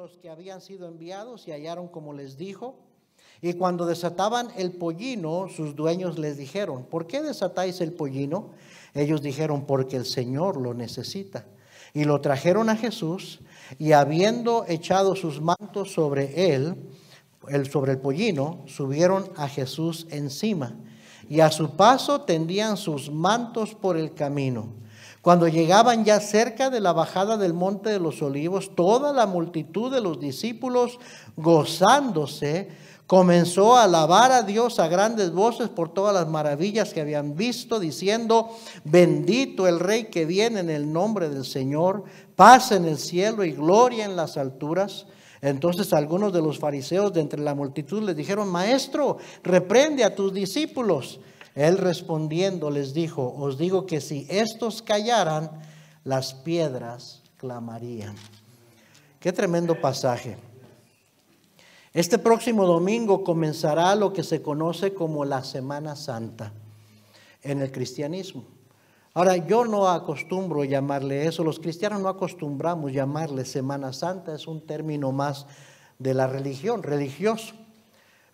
los que habían sido enviados y hallaron como les dijo. Y cuando desataban el pollino, sus dueños les dijeron: ¿por qué desatáis el pollino? Ellos dijeron: porque el Señor lo necesita. Y lo trajeron a Jesús, y habiendo echado sus mantos sobre él, sobre el pollino, subieron a Jesús encima, y a su paso tendían sus mantos por el camino. Cuando llegaban ya cerca de la bajada del monte de los olivos, toda la multitud de los discípulos, gozándose, comenzó a alabar a Dios a grandes voces por todas las maravillas que habían visto, diciendo: bendito el Rey que viene en el nombre del Señor, paz en el cielo y gloria en las alturas. Entonces algunos de los fariseos de entre la multitud les dijeron: Maestro, reprende a tus discípulos. Él respondiendo les dijo: os digo que si estos callaran, las piedras clamarían. Qué tremendo pasaje. Este próximo domingo comenzará lo que se conoce como la Semana Santa en el cristianismo. Ahora, yo no acostumbro llamarle eso, los cristianos no acostumbramos llamarle Semana Santa, es un término más de la religión, religioso.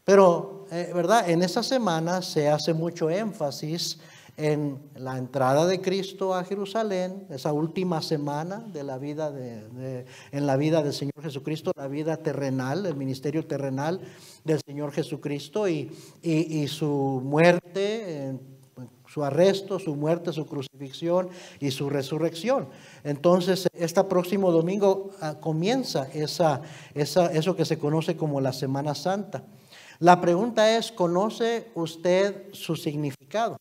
Pero, ¿verdad? En esa semana se hace mucho énfasis en la entrada de Cristo a Jerusalén, esa última semana de la vida en la vida del Señor Jesucristo, la vida terrenal, el ministerio terrenal del Señor Jesucristo y su muerte, su arresto, su muerte, su crucifixión y su resurrección. Entonces, este próximo domingo comienza eso que se conoce como la Semana Santa. La pregunta es: ¿conoce usted su significado?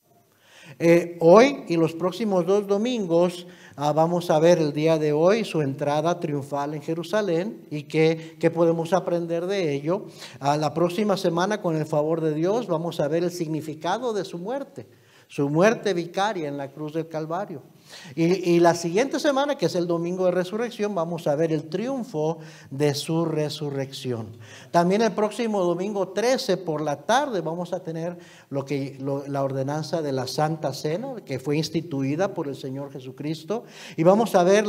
Hoy y los próximos 2 domingos vamos a ver el día de hoy su entrada triunfal en Jerusalén y qué podemos aprender de ello. La próxima semana, con el favor de Dios, vamos a ver el significado de su muerte vicaria en la cruz del Calvario. Y la siguiente semana, que es el domingo de resurrección, vamos a ver el triunfo de su resurrección. También el próximo domingo 13 por la tarde vamos a tener la ordenanza de la Santa Cena, que fue instituida por el Señor Jesucristo. Y vamos a ver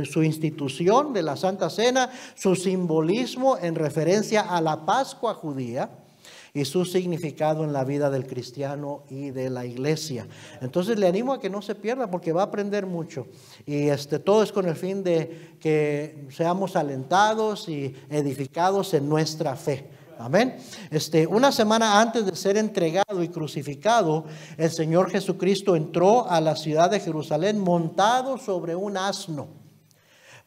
su institución de la Santa Cena, su simbolismo en referencia a la Pascua judía y su significado en la vida del cristiano y de la iglesia. Entonces le animo a que no se pierda, porque va a aprender mucho. Y todo es con el fin de que seamos alentados y edificados en nuestra fe. Amén. Una semana antes de ser entregado y crucificado, el Señor Jesucristo entró a la ciudad de Jerusalén montado sobre un asno,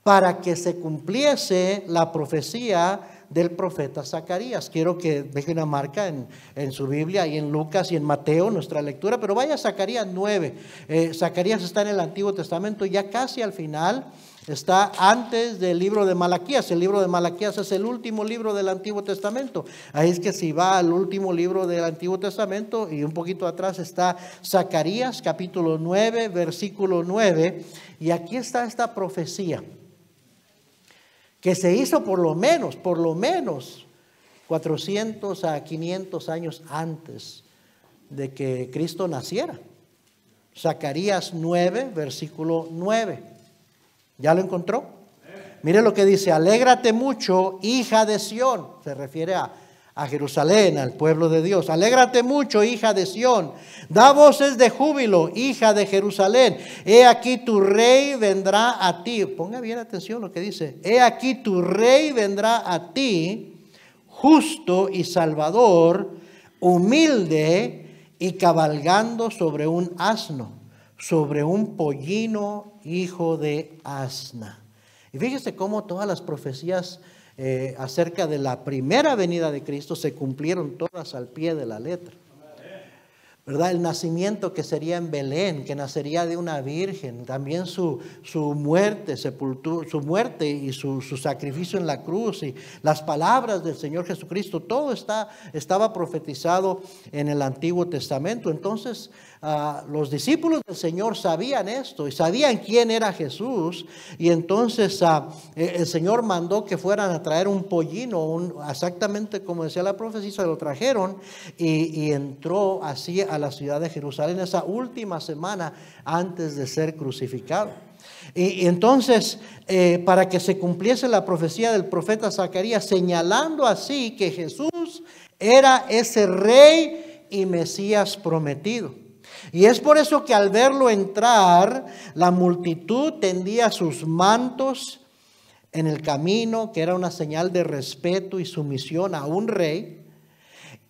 para que se cumpliese la profecía del profeta Zacarías. Quiero que deje una marca en su Biblia, y en Lucas y en Mateo, nuestra lectura, pero vaya a Zacarías 9. Zacarías está en el Antiguo Testamento, ya casi al final, está antes del libro de Malaquías. El libro de Malaquías es el último libro del Antiguo Testamento. Ahí es que si va al último libro del Antiguo Testamento y un poquito atrás está Zacarías capítulo 9, versículo 9, y aquí está esta profecía que se hizo por lo menos 400 a 500 años antes de que Cristo naciera. Zacarías 9, versículo 9. ¿Ya lo encontró? Mire lo que dice: alégrate mucho, hija de Sión. Se refiere a Jerusalén, al pueblo de Dios. Alégrate mucho, hija de Sión. Da voces de júbilo, hija de Jerusalén. He aquí tu rey vendrá a ti. Ponga bien atención lo que dice. He aquí tu rey vendrá a ti, justo y salvador, humilde y cabalgando sobre un asno, sobre un pollino, hijo de asna. Y fíjese cómo todas las profecías acerca de la primera venida de Cristo se cumplieron todas al pie de la letra, ¿verdad? El nacimiento que sería en Belén, que nacería de una virgen, también su muerte, su muerte y su sacrificio en la cruz, y las palabras del Señor Jesucristo, todo estaba profetizado en el Antiguo Testamento. Entonces los discípulos del Señor sabían esto y sabían quién era Jesús, y entonces el Señor mandó que fueran a traer un pollino, exactamente como decía la profecía. Se lo trajeron y entró así a la ciudad de Jerusalén esa última semana antes de ser crucificado. Y entonces, para que se cumpliese la profecía del profeta Zacarías, señalando así que Jesús era ese rey y Mesías prometido. Y es por eso que al verlo entrar, la multitud tendía sus mantos en el camino, que era una señal de respeto y sumisión a un rey.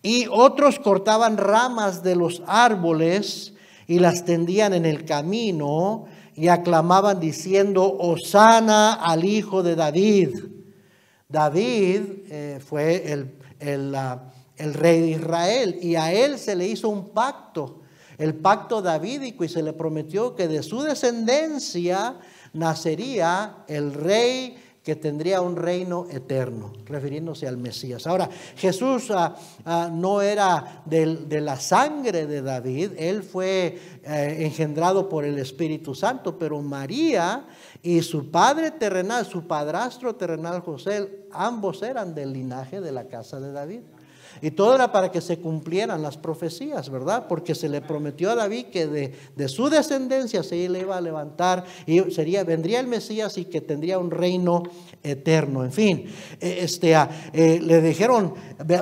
Y otros cortaban ramas de los árboles y las tendían en el camino y aclamaban diciendo: Hosana al hijo de David. David fue el rey de Israel, y a él se le hizo un pacto, el pacto davídico, y se le prometió que de su descendencia nacería el rey que tendría un reino eterno, refiriéndose al Mesías. Ahora, Jesús no era de la sangre de David, él fue engendrado por el Espíritu Santo, pero María y su padre terrenal, su padrastro terrenal José, ambos eran del linaje de la casa de David. Y todo era para que se cumplieran las profecías, ¿verdad? Porque se le prometió a David que de su descendencia se le iba a levantar y vendría el Mesías y que tendría un reino eterno. En fin, le dijeron: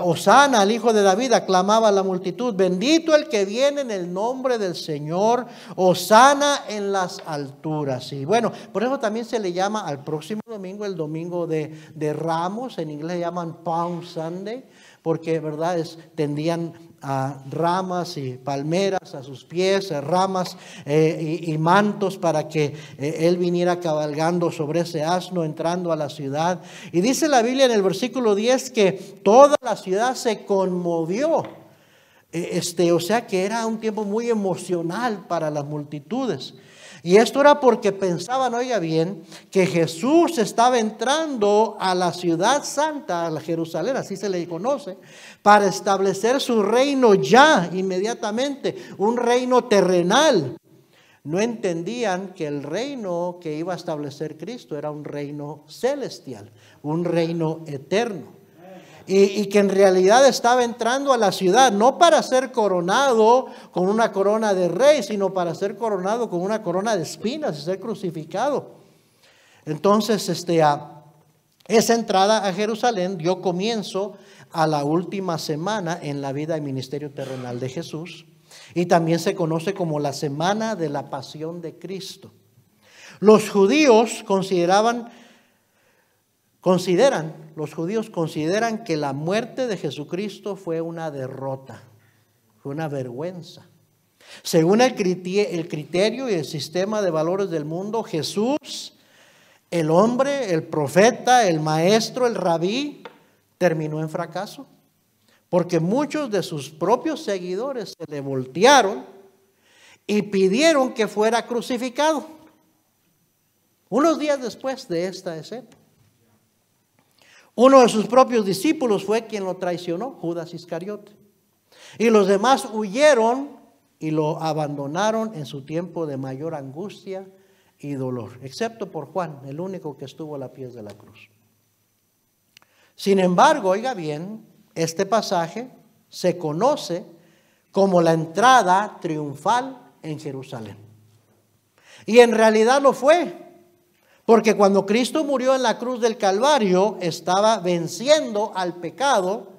Hosana al hijo de David, aclamaba la multitud: bendito el que viene en el nombre del Señor, Hosana en las alturas. Y bueno, por eso también se le llama al próximo domingo el domingo de Ramos, en inglés le llaman Palm Sunday, porque, ¿verdad?, tendían ramas y palmeras a sus pies, ramas y mantos para que él viniera cabalgando sobre ese asno entrando a la ciudad. Y dice la Biblia en el versículo 10 que toda la ciudad se conmovió. O sea que era un tiempo muy emocional para las multitudes. Y esto era porque pensaban, oiga bien, que Jesús estaba entrando a la ciudad santa, a la Jerusalén, así se le conoce, para establecer su reino ya, inmediatamente, un reino terrenal. No entendían que el reino que iba a establecer Cristo era un reino celestial, un reino eterno. Y que en realidad estaba entrando a la ciudad no para ser coronado con una corona de rey, sino para ser coronado con una corona de espinas y ser crucificado. Entonces, esa entrada a Jerusalén dio comienzo a la última semana en la vida y ministerio terrenal de Jesús, y también se conoce como la semana de la pasión de Cristo. Los judíos consideran que la muerte de Jesucristo fue una derrota, fue una vergüenza. Según el criterio y el sistema de valores del mundo, Jesús, el hombre, el profeta, el maestro, el rabí, terminó en fracaso, porque muchos de sus propios seguidores se le voltearon y pidieron que fuera crucificado. Unos días después de esta escena, uno de sus propios discípulos fue quien lo traicionó, Judas Iscariote. Y los demás huyeron y lo abandonaron en su tiempo de mayor angustia y dolor, excepto por Juan, el único que estuvo a los pies de la cruz. Sin embargo, oiga bien, este pasaje se conoce como la entrada triunfal en Jerusalén. Y en realidad lo fue. Porque cuando Cristo murió en la cruz del Calvario, estaba venciendo al pecado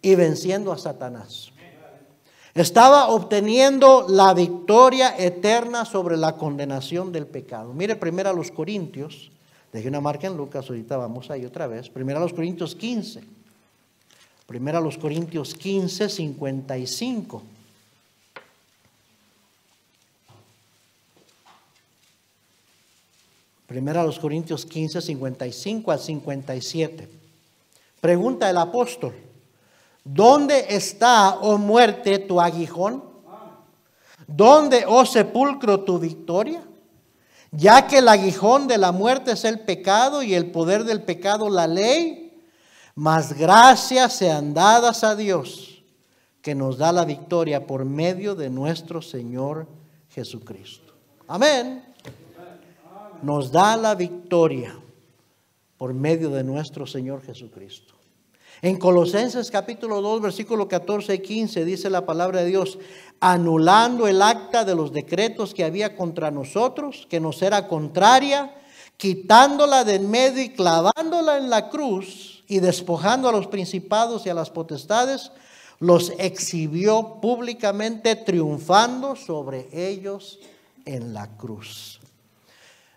y venciendo a Satanás. Estaba obteniendo la victoria eterna sobre la condenación del pecado. Mire primero a los Corintios, dejé una marca en Lucas, ahorita vamos ahí otra vez. Primero a los Corintios 15. Primero a los Corintios 15, 55. Primero a los Corintios 15, 55 al 57. Pregunta el apóstol: ¿dónde está, oh muerte, tu aguijón? ¿Dónde, oh sepulcro, tu victoria? Ya que el aguijón de la muerte es el pecado y el poder del pecado la ley, mas gracias sean dadas a Dios, que nos da la victoria por medio de nuestro Señor Jesucristo. Amén. Nos da la victoria por medio de nuestro Señor Jesucristo. En Colosenses capítulo 2, versículo 14 y 15 dice la palabra de Dios: anulando el acta de los decretos que había contra nosotros, que nos era contraria, quitándola de en medio y clavándola en la cruz, y despojando a los principados y a las potestades, los exhibió públicamente, triunfando sobre ellos en la cruz.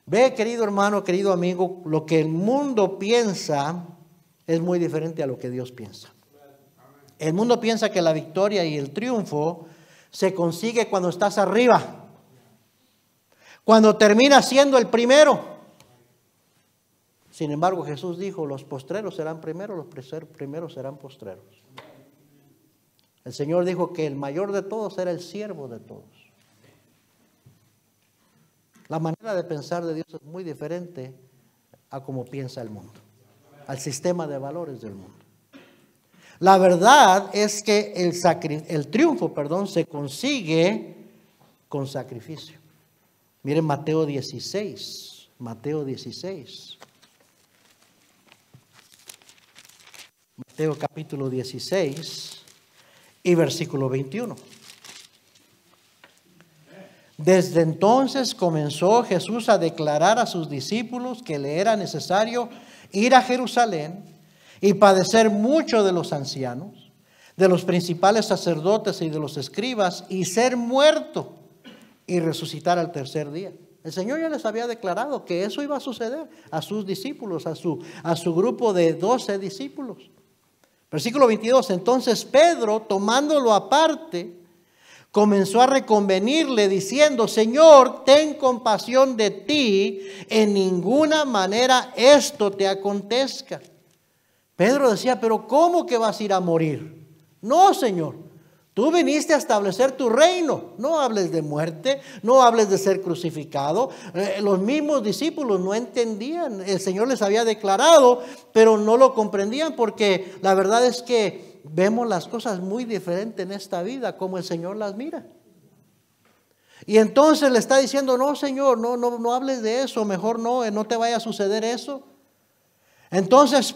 Ve, querido hermano, querido amigo, lo que el mundo piensa es muy diferente a lo que Dios piensa. El mundo piensa que la victoria y el triunfo se consigue cuando estás arriba, cuando terminas siendo el primero. Sin embargo, Jesús dijo: los postreros serán primeros, los primeros serán postreros. El Señor dijo que el mayor de todos era el siervo de todos. La manera de pensar de Dios es muy diferente a como piensa el mundo, al sistema de valores del mundo. La verdad es que el triunfo, se consigue con sacrificio. Miren Mateo 16, Mateo 16. Mateo capítulo 16 y versículo 21. Desde entonces comenzó Jesús a declarar a sus discípulos que le era necesario ir a Jerusalén y padecer mucho de los ancianos, de los principales sacerdotes y de los escribas, y ser muerto y resucitar al tercer día. El Señor ya les había declarado que eso iba a suceder a sus discípulos, a su grupo de 12 discípulos. Versículo 22, entonces Pedro, tomándolo aparte, comenzó a reconvenirle diciendo: Señor, ten compasión de ti, en ninguna manera esto te acontezca. Pedro decía: pero ¿cómo que vas a ir a morir? No, Señor, tú viniste a establecer tu reino. No hables de muerte, no hables de ser crucificado. Los mismos discípulos no entendían. El Señor les había declarado, pero no lo comprendían, porque la verdad es que vemos las cosas muy diferentes en esta vida, como el Señor las mira. Y entonces le está diciendo: no, Señor, no hables de eso, mejor no te vaya a suceder eso. Entonces,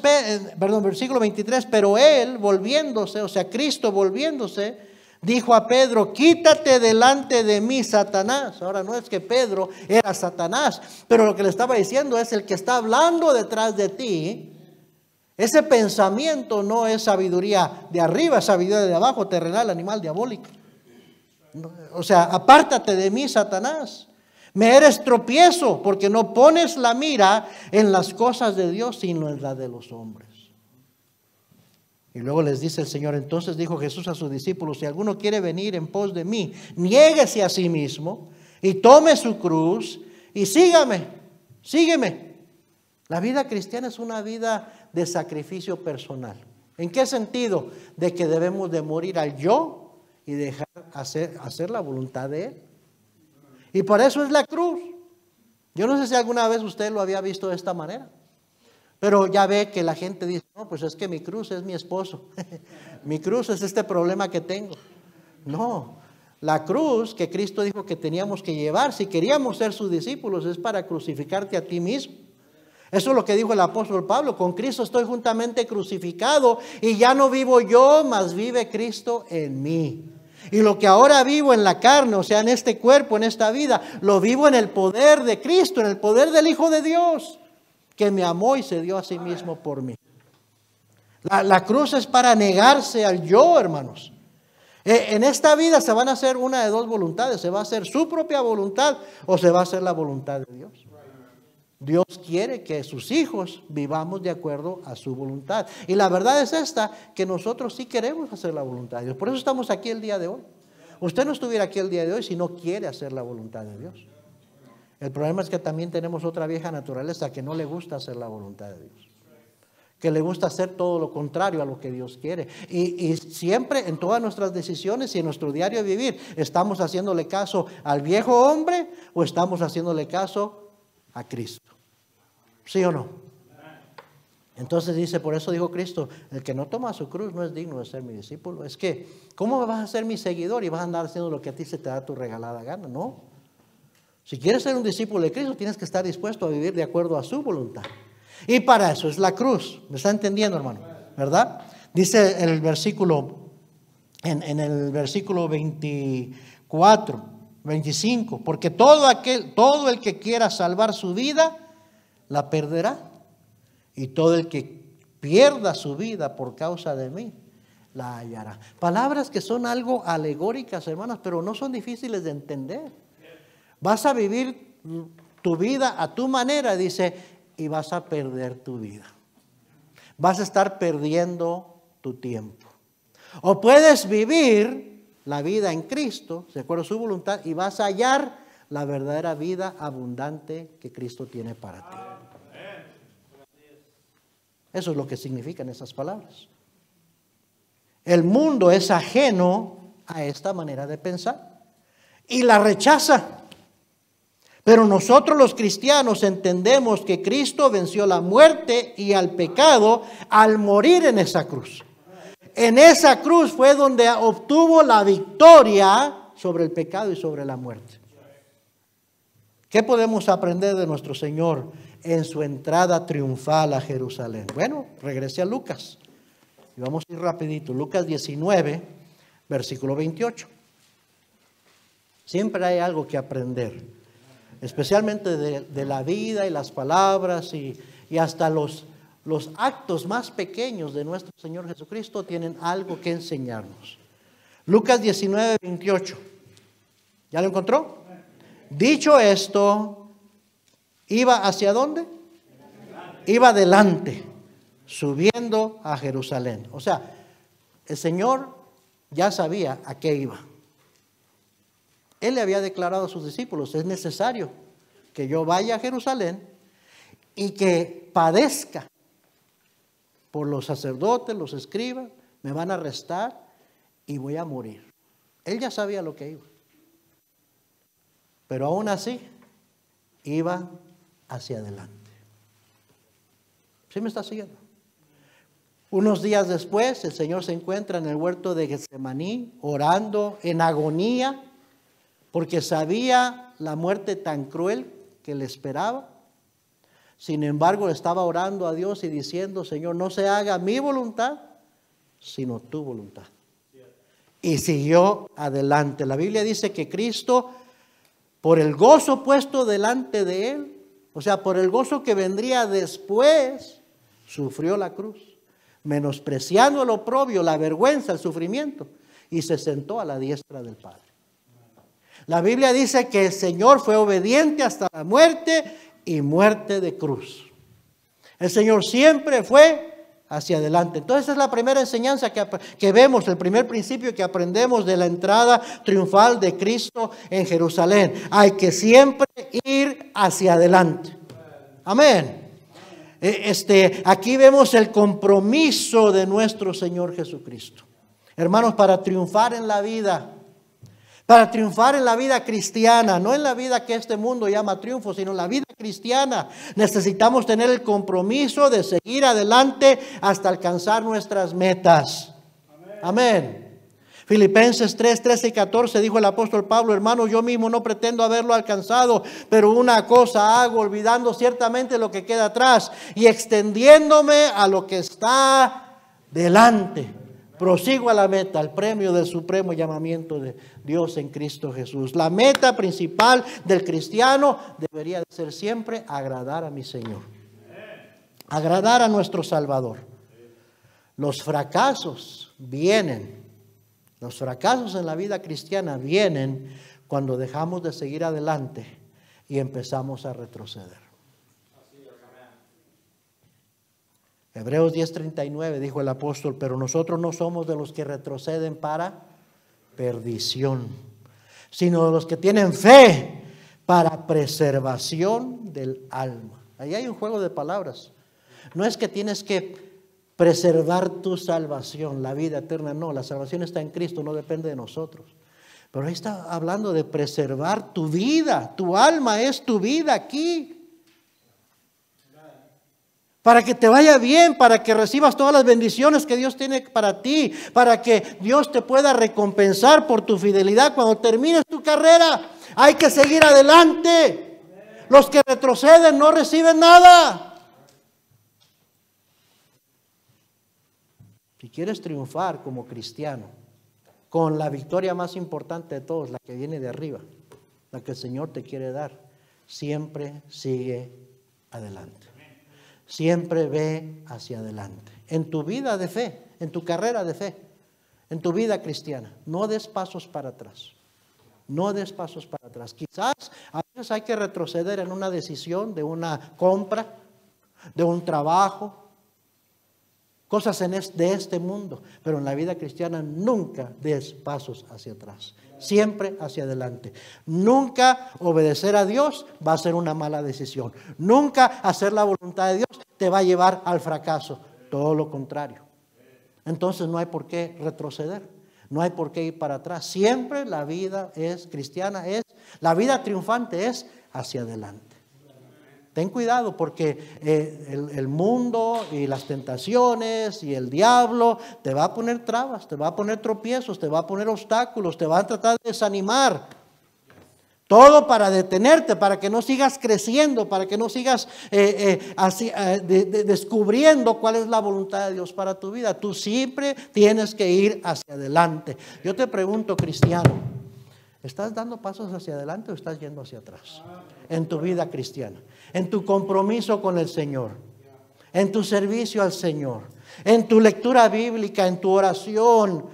versículo 23, pero él volviéndose, o sea, Cristo volviéndose, dijo a Pedro: quítate delante de mí, Satanás. Ahora, no es que Pedro era Satanás, pero lo que le estaba diciendo es: el que está hablando detrás de ti, ese pensamiento no es sabiduría de arriba, es sabiduría de abajo, terrenal, animal, diabólica. O sea, apártate de mí, Satanás. Me eres tropiezo, porque no pones la mira en las cosas de Dios, sino en las de los hombres. Y luego les dice el Señor: entonces dijo Jesús a sus discípulos: si alguno quiere venir en pos de mí, niéguese a sí mismo y tome su cruz y sígame. La vida cristiana es una vida de sacrificio personal. ¿En qué sentido? De que debemos de morir al yo y dejar hacer la voluntad de Él. Y por eso es la cruz. Yo no sé si alguna vez usted lo había visto de esta manera, pero ya ve que la gente dice: no, pues es que mi cruz es mi esposo. Mi cruz es este problema que tengo. No, la cruz que Cristo dijo que teníamos que llevar, si queríamos ser sus discípulos, es para crucificarte a ti mismo. Eso es lo que dijo el apóstol Pablo: con Cristo estoy juntamente crucificado, y ya no vivo yo, mas vive Cristo en mí. Y lo que ahora vivo en la carne, o sea, en este cuerpo, en esta vida, lo vivo en el poder de Cristo, en el poder del Hijo de Dios, que me amó y se dio a sí mismo por mí. La cruz es para negarse al yo, hermanos. En esta vida se van a hacer una de dos voluntades: se va a hacer su propia voluntad o se va a hacer la voluntad de Dios. Dios quiere que sus hijos vivamos de acuerdo a su voluntad. Y la verdad es esta, que nosotros sí queremos hacer la voluntad de Dios. Por eso estamos aquí el día de hoy. Usted no estuviera aquí el día de hoy si no quiere hacer la voluntad de Dios. El problema es que también tenemos otra vieja naturaleza que no le gusta hacer la voluntad de Dios, que le gusta hacer todo lo contrario a lo que Dios quiere. Y siempre en todas nuestras decisiones y en nuestro diario vivir, ¿estamos haciéndole caso al viejo hombre o estamos haciéndole caso a Cristo? ¿Sí o no? Entonces dice: por eso dijo Cristo: el que no toma su cruz no es digno de ser mi discípulo. Es que, ¿cómo vas a ser mi seguidor y vas a andar haciendo lo que a ti se te da tu regalada gana? No. Si quieres ser un discípulo de Cristo, tienes que estar dispuesto a vivir de acuerdo a su voluntad. Y para eso es la cruz. ¿Me está entendiendo, hermano? ¿verdad? Dice el versículo, en el versículo 24, 25, porque todo el que quiera salvar su vida, la perderá. Y todo el que pierda su vida por causa de mí, la hallará. Palabras que son algo alegóricas, hermanas, pero no son difíciles de entender. Vas a vivir tu vida a tu manera, dice, y vas a perder tu vida. Vas a estar perdiendo tu tiempo. O puedes vivir la vida en Cristo, de acuerdo a su voluntad, y vas a hallar la verdadera vida abundante que Cristo tiene para ti. Eso es lo que significan esas palabras. El mundo es ajeno a esta manera de pensar y la rechaza. Pero nosotros los cristianos entendemos que Cristo venció la muerte y al pecado al morir en esa cruz. En esa cruz fue donde obtuvo la victoria sobre el pecado y sobre la muerte. ¿Qué podemos aprender de nuestro Señor en su entrada triunfal a Jerusalén? Bueno, regrese a Lucas. Y vamos a ir rapidito. Lucas 19, versículo 28. Siempre hay algo que aprender, especialmente de la vida y las palabras y hasta los actos más pequeños de nuestro Señor Jesucristo tienen algo que enseñarnos. Lucas 19, 28. ¿Ya lo encontró? Dicho esto, ¿iba hacia dónde? Iba adelante, subiendo a Jerusalén. O sea, el Señor ya sabía a qué iba. Él le había declarado a sus discípulos, es necesario que yo vaya a Jerusalén y que padezca por los sacerdotes, los escribas, me van a arrestar y voy a morir. Él ya sabía lo que iba. Pero aún así, iba hacia adelante. ¿Sí me está siguiendo? Unos días después, el Señor se encuentra en el huerto de Getsemaní, orando en agonía, porque sabía la muerte tan cruel que le esperaba. Sin embargo, estaba orando a Dios y diciendo, Señor, no se haga mi voluntad, sino tu voluntad. Y siguió adelante. La Biblia dice que Cristo, por el gozo puesto delante de él, o sea, por el gozo que vendría después, sufrió la cruz, menospreciando el oprobio, la vergüenza, el sufrimiento, y se sentó a la diestra del Padre. La Biblia dice que el Señor fue obediente hasta la muerte y muerte de cruz. El Señor siempre fue hacia adelante. Entonces esa es la primera enseñanza que vemos, el primer principio que aprendemos de la entrada triunfal de Cristo en Jerusalén. Hay que siempre ir hacia adelante. Amén. Aquí vemos el compromiso de nuestro Señor Jesucristo. Hermanos, para triunfar en la vida, cristiana, no en la vida que este mundo llama triunfo, sino en la vida cristiana, necesitamos tener el compromiso de seguir adelante hasta alcanzar nuestras metas. Amén. Filipenses 3, 13 y 14 dijo el apóstol Pablo, hermanos, yo mismo no pretendo haberlo alcanzado, pero una cosa hago, olvidando ciertamente lo que queda atrás y extendiéndome a lo que está delante. Prosigo a la meta, al premio del supremo llamamiento de Dios en Cristo Jesús. La meta principal del cristiano debería de ser siempre agradar a mi Señor. Agradar a nuestro Salvador. Los fracasos vienen. Los fracasos en la vida cristiana vienen cuando dejamos de seguir adelante y empezamos a retroceder. Hebreos 10:39 dijo el apóstol, pero nosotros no somos de los que retroceden para perdición, sino de los que tienen fe para preservación del alma. Ahí hay un juego de palabras. No es que tienes que preservar tu salvación, la vida eterna, no, la salvación está en Cristo, no depende de nosotros. Pero ahí está hablando de preservar tu vida, tu alma es tu vida aquí. Para que te vaya bien, para que recibas todas las bendiciones que Dios tiene para ti, para que Dios te pueda recompensar por tu fidelidad cuando termines tu carrera. Hay que seguir adelante. Los que retroceden no reciben nada. Si quieres triunfar como cristiano, con la victoria más importante de todos, la que viene de arriba, la que el Señor te quiere dar, siempre sigue adelante. Siempre ve hacia adelante. En tu vida de fe, en tu carrera de fe, en tu vida cristiana, no des pasos para atrás. No des pasos para atrás. Quizás a veces hay que retroceder en una decisión de una compra, de un trabajo, cosas de este mundo, pero en la vida cristiana nunca des pasos hacia atrás, siempre hacia adelante. Nunca obedecer a Dios va a ser una mala decisión. Nunca hacer la voluntad de Dios te va a llevar al fracaso, todo lo contrario. Entonces no hay por qué retroceder, no hay por qué ir para atrás. Siempre la vida cristiana la vida triunfante es hacia adelante. Ten cuidado porque el mundo y las tentaciones y el diablo te va a poner trabas, te va a poner tropiezos, te va a poner obstáculos, te va a tratar de desanimar. Todo para detenerte, para que no sigas creciendo, para que no sigas descubriendo cuál es la voluntad de Dios para tu vida. Tú siempre tienes que ir hacia adelante. Yo te pregunto, cristiano, ¿estás dando pasos hacia adelante o estás yendo hacia atrás? En tu vida cristiana, en tu compromiso con el Señor, en tu servicio al Señor, en tu lectura bíblica, en tu oración,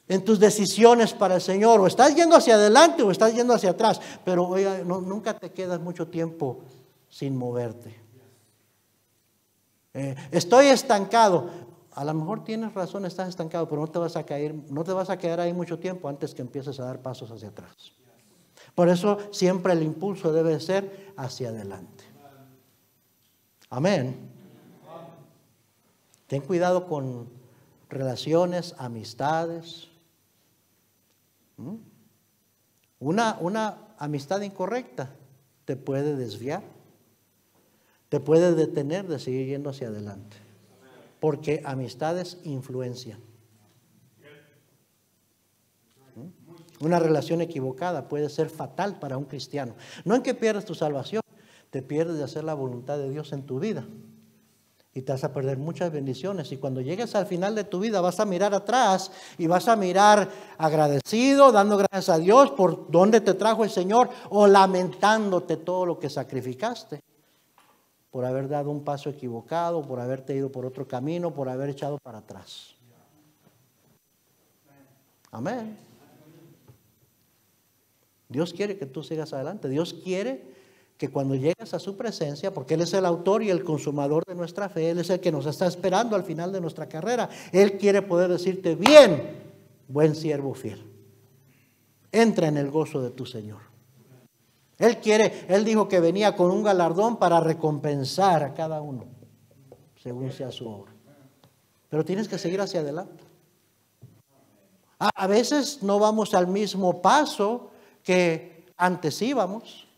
en tus decisiones para el Señor. O estás yendo hacia adelante o estás yendo hacia atrás. Pero oiga, nunca te quedas mucho tiempo sin moverte. Estoy estancado. A lo mejor tienes razón, estás estancado, pero no te vas a quedar ahí mucho tiempo antes que empieces a dar pasos hacia atrás. Por eso siempre el impulso debe ser hacia adelante. Amén. Ten cuidado con relaciones, amistades. Una amistad incorrecta te puede desviar, te puede detener de seguir yendo hacia adelante. Porque amistades influencian. Una relación equivocada puede ser fatal para un cristiano. No en que pierdas tu salvación, te pierdes de hacer la voluntad de Dios en tu vida. Y te vas a perder muchas bendiciones. Y cuando llegues al final de tu vida vas a mirar atrás y vas a mirar agradecido, dando gracias a Dios por donde te trajo el Señor, o lamentándote todo lo que sacrificaste por haber dado un paso equivocado, por haberte ido por otro camino, por haber echado para atrás. Amén. Dios quiere que tú sigas adelante. Dios quiere que cuando llegues a su presencia, porque Él es el autor y el consumador de nuestra fe, Él es el que nos está esperando al final de nuestra carrera. Él quiere poder decirte: bien, buen siervo fiel, entra en el gozo de tu Señor. Él dijo que venía con un galardón para recompensar a cada uno, según sea su obra. Pero tienes que seguir hacia adelante. A veces no vamos al mismo paso que antes íbamos.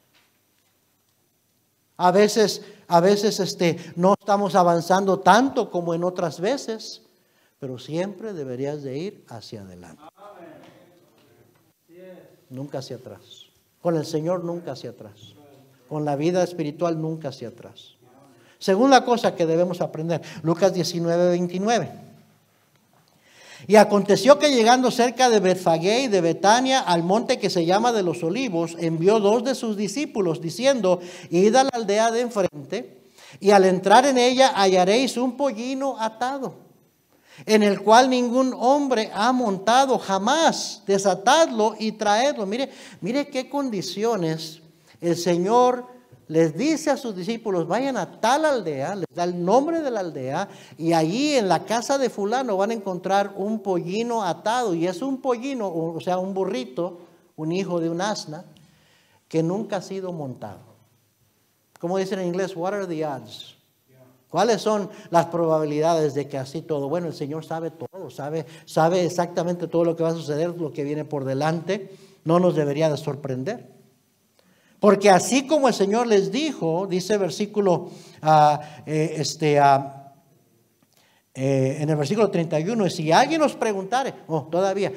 A veces no estamos avanzando tanto como en otras veces, pero siempre deberías de ir hacia adelante. Nunca hacia atrás. Con el Señor nunca hacia atrás. Con la vida espiritual nunca hacia atrás. Segunda cosa que debemos aprender, Lucas 19:29. Y aconteció que llegando cerca de Betfagé y de Betania, al monte que se llama de los Olivos, envió 2 de sus discípulos, diciendo: id a la aldea de enfrente, y al entrar en ella hallaréis un pollino atado, en el cual ningún hombre ha montado jamás. Desatadlo y traedlo. Mire qué condiciones el Señor les dice a sus discípulos: vayan a tal aldea, les da el nombre de la aldea, y allí en la casa de fulano van a encontrar un pollino atado. Y es un pollino, o sea, un burrito, un hijo de un asna, que nunca ha sido montado. Como dicen en inglés, what are the odds? ¿Cuáles son las probabilidades de que así todo? Bueno, el Señor sabe todo, sabe exactamente todo lo que va a suceder, lo que viene por delante. No nos debería de sorprender. Porque así como el Señor les dijo, dice versículo, en el versículo 31, y si alguien os preguntare, todavía,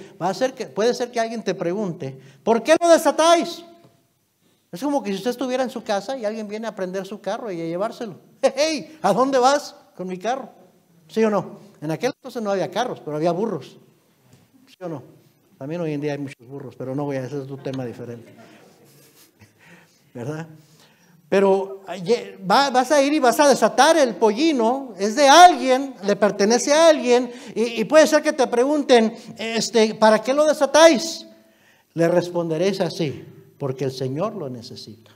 puede ser que alguien te pregunte: ¿por qué lo desatáis? Es como que si usted estuviera en su casa y alguien viene a prender su carro y a llevárselo. Hey, ¿a dónde vas con mi carro? ¿Sí o no? En aquel entonces no había carros, pero había burros. ¿Sí o no? También hoy en día hay muchos burros, pero no voy a, ese es un tema diferente. ¿Verdad? Pero vas a ir y vas a desatar el pollino, es de alguien, le pertenece a alguien, y puede ser que te pregunten, ¿para qué lo desatáis? Le responderéis así, porque el Señor lo necesita.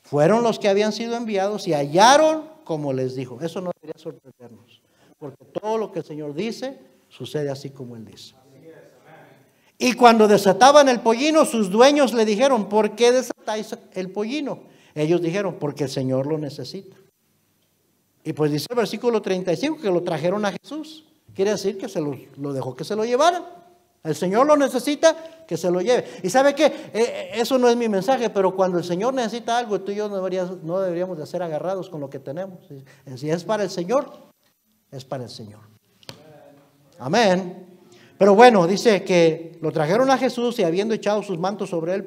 Fueron los que habían sido enviados y hallaron como les dijo. Eso no debería sorprendernos, porque todo lo que el Señor dice, sucede así como Él dice. Y cuando desataban el pollino, sus dueños le dijeron, ¿por qué desatáis el pollino? Ellos dijeron, porque el Señor lo necesita. Y pues dice el versículo 35 que lo trajeron a Jesús. Quiere decir que lo dejó que se lo llevaran. El Señor lo necesita, que se lo lleve. Y ¿sabe qué? Eso no es mi mensaje, pero cuando el Señor necesita algo, tú y yo no deberíamos de ser agarrados con lo que tenemos. Si es para el Señor, es para el Señor. Amén. Pero bueno, dice que lo trajeron a Jesús y habiendo echado sus mantos sobre el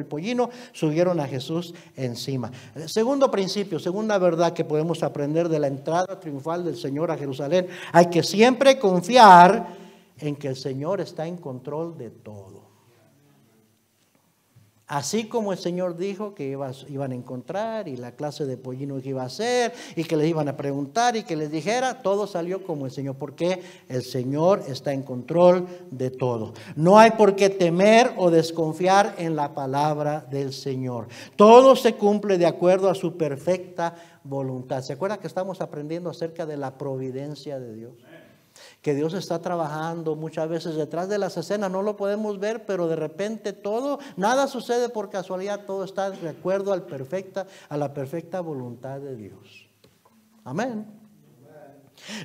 pollino, subieron a Jesús encima. Segundo principio, segunda verdad que podemos aprender de la entrada triunfal del Señor a Jerusalén. Hay que siempre confiar en que el Señor está en control de todo. Así como el Señor dijo que iban a encontrar y la clase de pollino que iba a hacer y que les iban a preguntar y que les dijera, todo salió como el Señor, porque el Señor está en control de todo. No hay por qué temer o desconfiar en la palabra del Señor. Todo se cumple de acuerdo a su perfecta voluntad. ¿Se acuerdan que estamos aprendiendo acerca de la providencia de Dios? Que Dios está trabajando muchas veces detrás de las escenas, no lo podemos ver, pero de repente nada sucede por casualidad, todo está de acuerdo a la perfecta voluntad de Dios. Amén.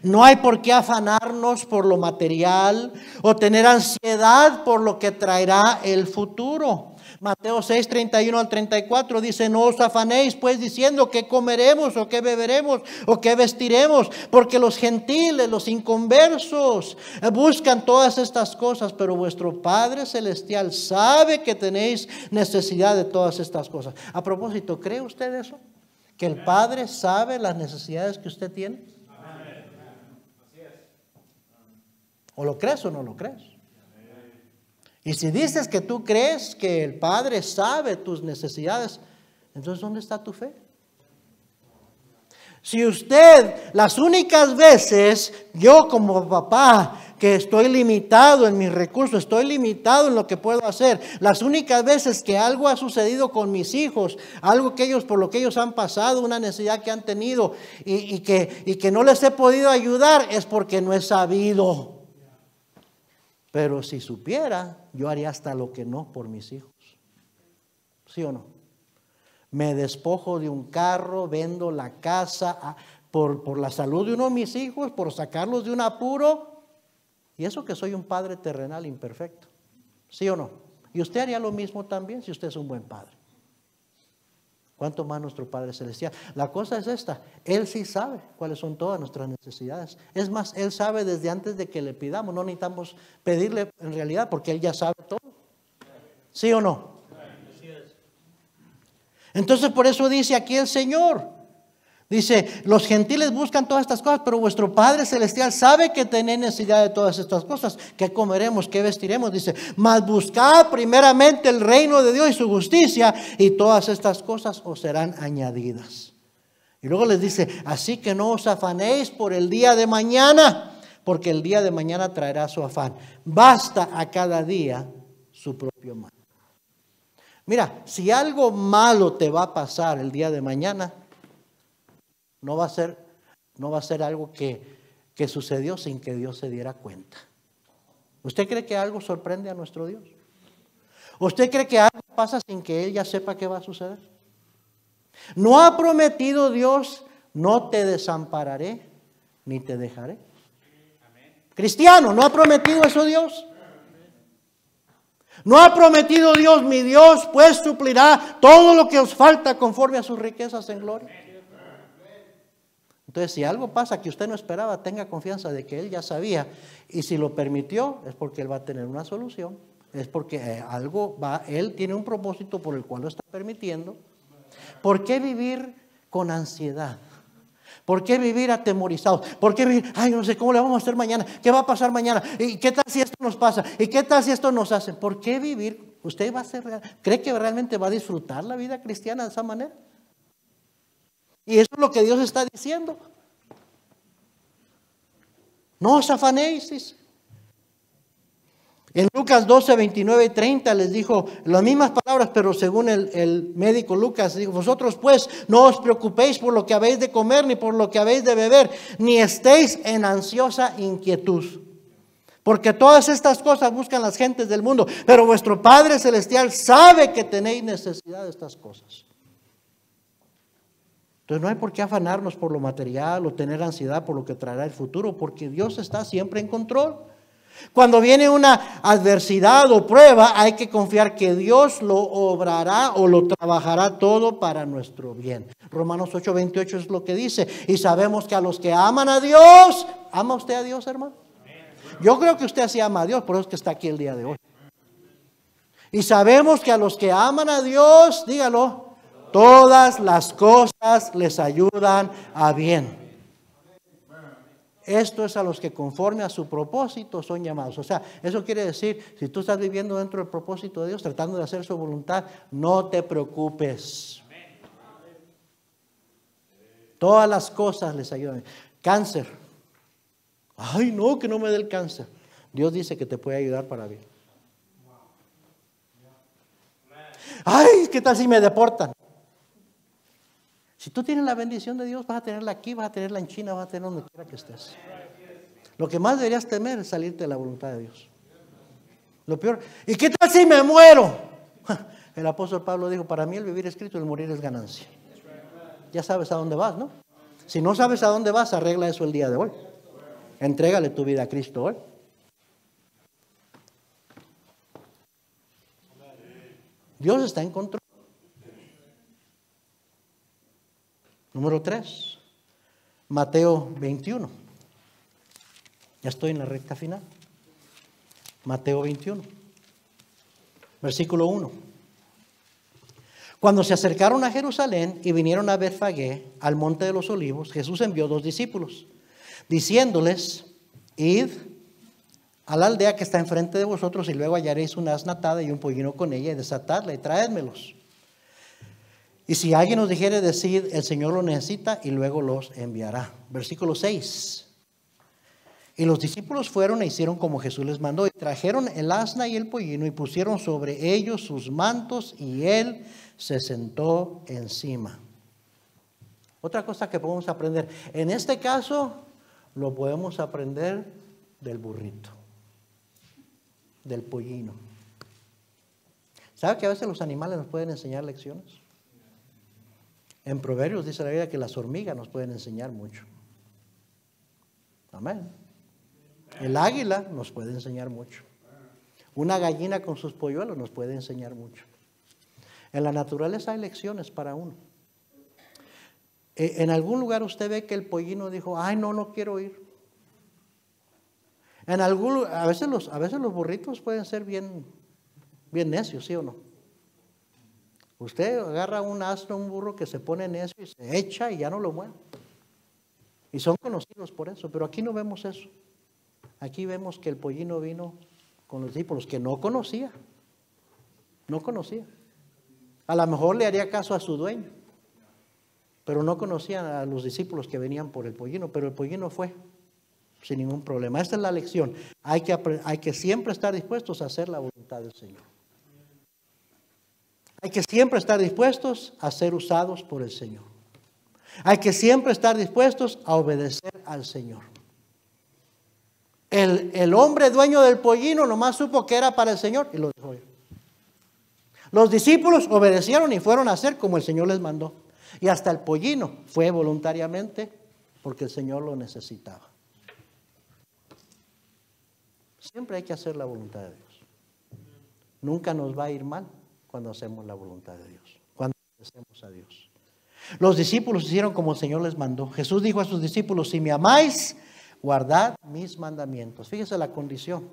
No hay por qué afanarnos por lo material o tener ansiedad por lo que traerá el futuro. Mateo 6, 31 al 34 dice, no os afanéis pues diciendo qué comeremos o qué beberemos o qué vestiremos, porque los gentiles, los inconversos buscan todas estas cosas, pero vuestro Padre Celestial sabe que tenéis necesidad de todas estas cosas. A propósito, ¿cree usted eso? ¿Que el Padre sabe las necesidades que usted tiene? ¿O lo crees o no lo crees? Y si dices que tú crees que el Padre sabe tus necesidades, entonces ¿dónde está tu fe? Si usted, las únicas veces, yo como papá, que estoy limitado en mis recursos, estoy limitado en lo que puedo hacer, las únicas veces que algo ha sucedido con mis hijos, algo que por lo que ellos han pasado, una necesidad que han tenido y que no les he podido ayudar, es porque no he sabido. Pero si supiera, yo haría hasta lo que no por mis hijos. ¿Sí o no? Me despojo de un carro, vendo la casa por la salud de uno de mis hijos, por sacarlos de un apuro. Y eso que soy un padre terrenal imperfecto. ¿Sí o no? Y usted haría lo mismo también si usted es un buen padre. ¿Cuánto más nuestro Padre Celestial? La cosa es esta, Él sí sabe cuáles son todas nuestras necesidades. Es más, Él sabe desde antes de que le pidamos, no necesitamos pedirle en realidad porque Él ya sabe todo. ¿Sí o no? Entonces por eso dice aquí el Señor. Dice, los gentiles buscan todas estas cosas, pero vuestro Padre Celestial sabe que tenéis necesidad de todas estas cosas. ¿Qué comeremos? ¿Qué vestiremos? Dice, mas buscad primeramente el reino de Dios y su justicia, y todas estas cosas os serán añadidas. Y luego les dice, así que no os afanéis por el día de mañana, porque el día de mañana traerá su afán. Basta a cada día su propio mal. Mira, si algo malo te va a pasar el día de mañana, no va a ser algo que sucedió sin que Dios se diera cuenta. ¿Usted cree que algo sorprende a nuestro Dios? ¿Usted cree que algo pasa sin que Él ya sepa qué va a suceder? ¿No ha prometido Dios, no te desampararé ni te dejaré? Cristiano, ¿no ha prometido eso Dios? ¿No ha prometido Dios, mi Dios, pues suplirá todo lo que os falta conforme a sus riquezas en gloria? Entonces, si algo pasa que usted no esperaba, tenga confianza de que Él ya sabía. Y si lo permitió, es porque Él va a tener una solución. Es porque Él tiene un propósito por el cual lo está permitiendo. ¿Por qué vivir con ansiedad? ¿Por qué vivir atemorizados? ¿Por qué vivir? Ay, no sé cómo le vamos a hacer mañana. ¿Qué va a pasar mañana? ¿Y qué tal si esto nos pasa? ¿Y qué tal si esto nos hace? ¿Por qué vivir? ¿Usted va a ser real? ¿Cree que realmente va a disfrutar la vida cristiana de esa manera? Y eso es lo que Dios está diciendo. No os afanéis, dice. En Lucas 12, 29 y 30 les dijo las mismas palabras, pero según el médico Lucas, dijo: vosotros pues no os preocupéis por lo que habéis de comer, ni por lo que habéis de beber, ni estéis en ansiosa inquietud. Porque todas estas cosas buscan las gentes del mundo, pero vuestro Padre Celestial sabe que tenéis necesidad de estas cosas. Entonces no hay por qué afanarnos por lo material o tener ansiedad por lo que traerá el futuro, porque Dios está siempre en control. Cuando viene una adversidad o prueba, hay que confiar que Dios lo obrará o lo trabajará todo para nuestro bien. Romanos 8:28 es lo que dice. Y sabemos que a los que aman a Dios, ¿ama usted a Dios, hermano? Yo creo que usted sí ama a Dios, por eso es que está aquí el día de hoy. Y sabemos que a los que aman a Dios, dígalo, todas las cosas les ayudan a bien. Esto es a los que conforme a su propósito son llamados. O sea, eso quiere decir, si tú estás viviendo dentro del propósito de Dios, tratando de hacer su voluntad, no te preocupes. Todas las cosas les ayudan. Cáncer. Ay, no, que no me dé el cáncer. Dios dice que te puede ayudar para bien. Ay, ¿qué tal si me deportan? Si tú tienes la bendición de Dios, vas a tenerla aquí, vas a tenerla en China, vas a tenerla donde quiera que estés. Lo que más deberías temer es salirte de la voluntad de Dios. Lo peor, ¿y qué tal si me muero? El apóstol Pablo dijo: para mí el vivir es Cristo, el morir es ganancia. Ya sabes a dónde vas, ¿no? Si no sabes a dónde vas, arregla eso el día de hoy. Entrégale tu vida a Cristo hoy. Dios está en control. Número 3, Mateo 21. Ya estoy en la recta final. Mateo 21, versículo 1. Cuando se acercaron a Jerusalén y vinieron a Betfagé, al monte de los olivos, Jesús envió 2 discípulos, diciéndoles: id a la aldea que está enfrente de vosotros, y luego hallaréis una asna atada y un pollino con ella, y desatadla y traédmelos. Y si alguien os dijere, decid: el Señor lo necesita, y luego los enviará. Versículo 6. Y los discípulos fueron e hicieron como Jesús les mandó, y trajeron el asna y el pollino, y pusieron sobre ellos sus mantos, y él se sentó encima. Otra cosa que podemos aprender, en este caso, lo podemos aprender del burrito, del pollino. ¿Sabe que a veces los animales nos pueden enseñar lecciones? En Proverbios dice la Biblia que las hormigas nos pueden enseñar mucho. Amén. El águila nos puede enseñar mucho. Una gallina con sus polluelos nos puede enseñar mucho. En la naturaleza hay lecciones para uno. En algún lugar usted ve que el pollino dijo: ay, no quiero ir. A veces los burritos pueden ser bien necios, ¿sí o no? Usted agarra un asno, un burro que se pone necio y se echa y ya no lo mueve. Y son conocidos por eso, pero aquí no vemos eso. Aquí vemos que el pollino vino con los discípulos que no conocía. No conocía. A lo mejor le haría caso a su dueño, pero no conocían a los discípulos que venían por el pollino, pero el pollino fue sin ningún problema. Esta es la lección. Hay que siempre estar dispuestos a hacer la voluntad del Señor. Hay que siempre estar dispuestos a ser usados por el Señor. Hay que siempre estar dispuestos a obedecer al Señor. El hombre dueño del pollino nomás supo que era para el Señor y lo dejó ir. Los discípulos obedecieron y fueron a hacer como el Señor les mandó. Y hasta el pollino fue voluntariamente porque el Señor lo necesitaba. Siempre hay que hacer la voluntad de Dios. Nunca nos va a ir mal cuando hacemos la voluntad de Dios, cuando obedecemos a Dios. Los discípulos hicieron como el Señor les mandó. Jesús dijo a sus discípulos: si me amáis, guardad mis mandamientos. Fíjese la condición.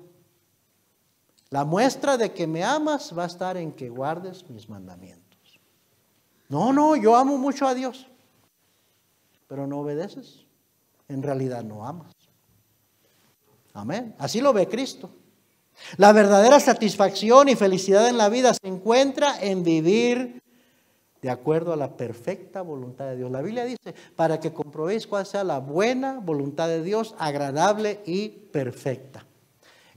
La muestra de que me amas va a estar en que guardes mis mandamientos. No, yo amo mucho a Dios. pero no obedeces, en realidad no amas. Amén. Así lo ve Cristo. La verdadera satisfacción y felicidad en la vida se encuentra en vivir de acuerdo a la perfecta voluntad de Dios. La Biblia dice, para que comprobéis cuál sea la buena voluntad de Dios, agradable y perfecta.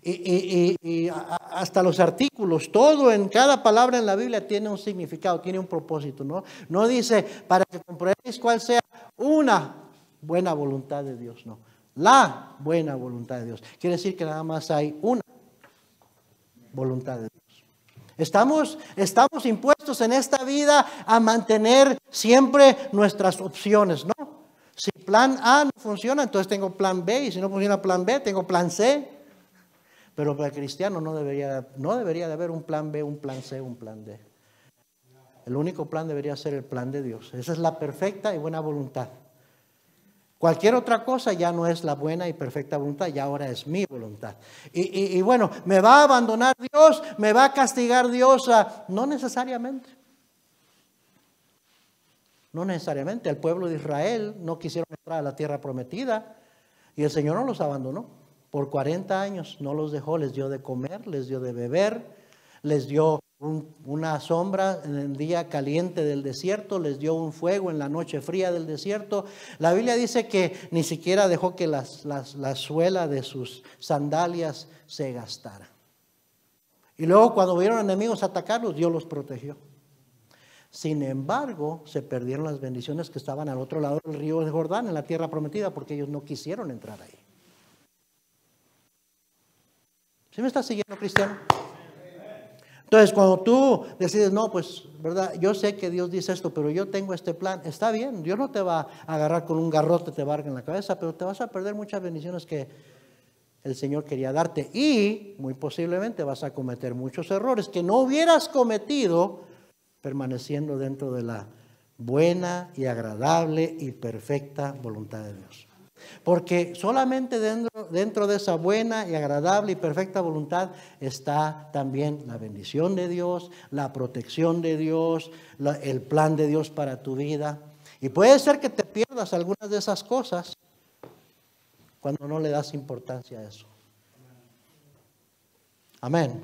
Y hasta los artículos, todo en cada palabra en la Biblia tiene un significado, tiene un propósito, ¿no? No dice para que comprobéis cuál sea una buena voluntad de Dios, no. La buena voluntad de Dios. Quiere decir que nada más hay una voluntad de Dios. Estamos impuestos en esta vida a mantener siempre nuestras opciones, ¿no? Si plan A no funciona, entonces tengo plan B, y si no funciona plan B, tengo plan C. Pero para el cristiano no debería de haber un plan B, un plan C, un plan D. El único plan debería ser el plan de Dios. Esa es la perfecta y buena voluntad. Cualquier otra cosa ya no es la buena y perfecta voluntad, ya ahora es mi voluntad. Y bueno, ¿me va a abandonar Dios? ¿Me va a castigar Dios? No necesariamente. No necesariamente. El pueblo de Israel no quisieron entrar a la tierra prometida y el Señor no los abandonó. Por 40 años no los dejó, les dio de comer, les dio de beber, les dio una sombra en el día caliente del desierto, les dio un fuego en la noche fría del desierto. La Biblia dice que ni siquiera dejó que la suela de sus sandalias se gastara. Y luego cuando vieron enemigos atacarlos, Dios los protegió. Sin embargo, se perdieron las bendiciones que estaban al otro lado del río de Jordán, en la tierra prometida, porque ellos no quisieron entrar ahí. ¿Sí me estás siguiendo, cristiano? Entonces, cuando tú decides, no, pues, ¿verdad? Yo sé que Dios dice esto, pero yo tengo este plan. Está bien, Dios no te va a agarrar con un garrote, te va a dar en la cabeza, pero te vas a perder muchas bendiciones que el Señor quería darte. Y muy posiblemente vas a cometer muchos errores que no hubieras cometido permaneciendo dentro de la buena y agradable y perfecta voluntad de Dios. Porque solamente dentro de esa buena y agradable y perfecta voluntad está también la bendición de Dios, la protección de Dios, el plan de Dios para tu vida. Y puede ser que te pierdas algunas de esas cosas cuando no le das importancia a eso. Amén.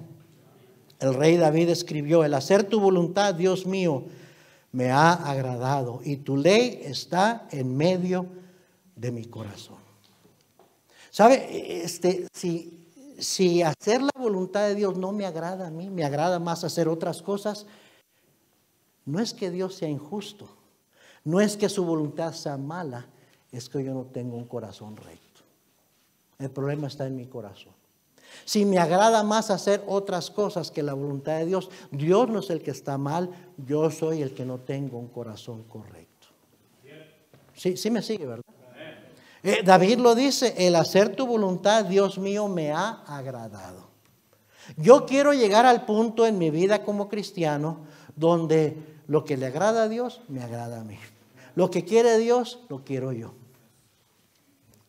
El rey David escribió, el hacer tu voluntad, Dios mío, me ha agradado y tu ley está en medio de mi corazón. ¿Sabe? Si hacer la voluntad de Dios no me agrada a mí, me agrada más hacer otras cosas, no es que Dios sea injusto, no es que su voluntad sea mala, es que yo no tengo un corazón recto. El problema está en mi corazón. Si me agrada más hacer otras cosas que la voluntad de Dios, Dios no es el que está mal, yo soy el que no tengo un corazón correcto. Sí me sigue, ¿verdad? David lo dice, el hacer tu voluntad, Dios mío, me ha agradado. Yo quiero llegar al punto en mi vida como cristiano donde lo que le agrada a Dios, me agrada a mí. Lo que quiere Dios, lo quiero yo.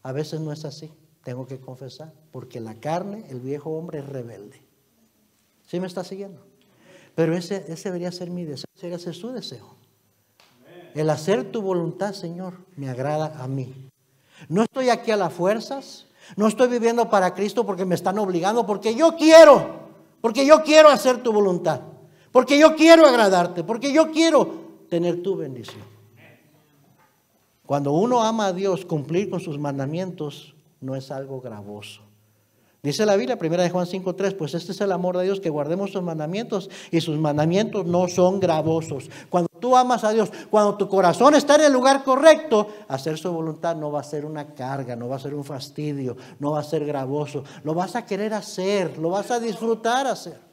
A veces no es así, tengo que confesar, porque la carne, el viejo hombre es rebelde. ¿Sí me está siguiendo? Pero ese debería ser mi deseo, ese debería ser su deseo. El hacer tu voluntad, Señor, me agrada a mí. No estoy aquí a las fuerzas, no estoy viviendo para Cristo porque me están obligando, porque yo quiero hacer tu voluntad, porque yo quiero agradarte, porque yo quiero tener tu bendición. Cuando uno ama a Dios, cumplir con sus mandamientos no es algo gravoso. Dice la Biblia, 1 Juan 5:3, pues este es el amor de Dios, que guardemos sus mandamientos, y sus mandamientos no son gravosos. Cuando tú amas a Dios, cuando tu corazón está en el lugar correcto, hacer su voluntad no va a ser una carga, no va a ser un fastidio, no va a ser gravoso. Lo vas a querer hacer, lo vas a disfrutar hacer.